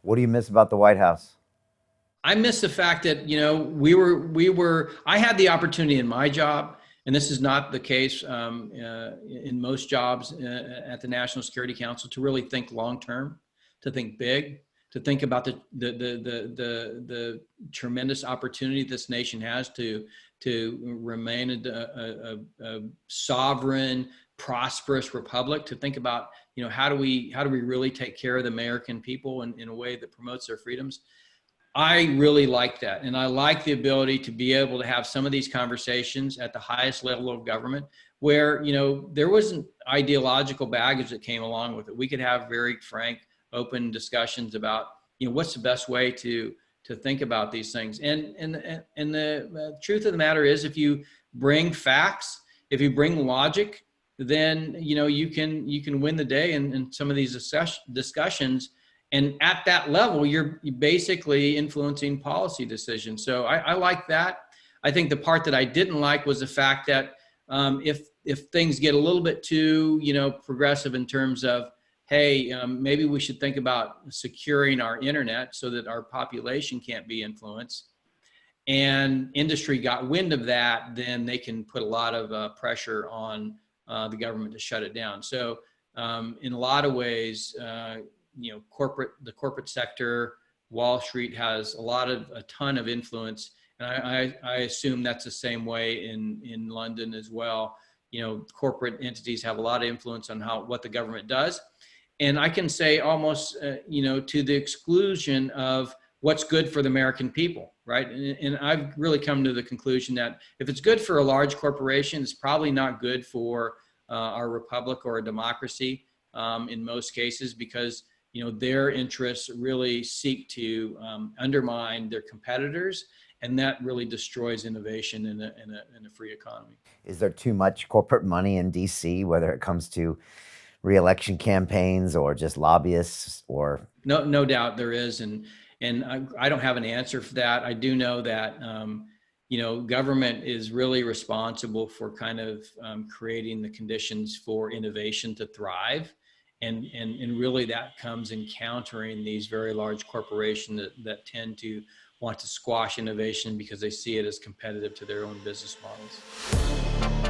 What do you miss about the White House? I miss the fact that, I had the opportunity in my job, and this is not the case in most jobs at the National Security Council, to really think long term, to think big, to think about the tremendous opportunity this nation has to remain a sovereign, prosperous republic. To think about, how do we really take care of the American people in a way that promotes their freedoms. I really like that. And I like the ability to be able to have some of these conversations at the highest level of government where, there wasn't ideological baggage that came along with it. We could have very frank, open discussions about, what's the best way to think about these things. And the truth of the matter is, if you bring facts, if you bring logic, then, you can win the day in some of these discussions. And at that level, you're basically influencing policy decisions. So I like that. I think the part that I didn't like was the fact that if things get a little bit too, progressive in terms of, hey, maybe we should think about securing our internet so that our population can't be influenced, and industry got wind of that, then they can put a lot of pressure on the government to shut it down. So in a lot of ways, the corporate sector, Wall Street has a ton of influence. And I assume that's the same way in London as well. Corporate entities have a lot of influence on what the government does. And I can say almost, to the exclusion of what's good for the American people, right? And I've really come to the conclusion that if it's good for a large corporation, it's probably not good for our republic or a democracy in most cases, because their interests really seek to undermine their competitors, and that really destroys innovation in a free economy. Is there too much corporate money in DC, whether it comes to reelection campaigns or just lobbyists or? No doubt there is, and I don't have an answer for that. I do know that government is really responsible for kind of creating the conditions for innovation to thrive. And really that comes in countering these very large corporations that tend to want to squash innovation because they see it as competitive to their own business models.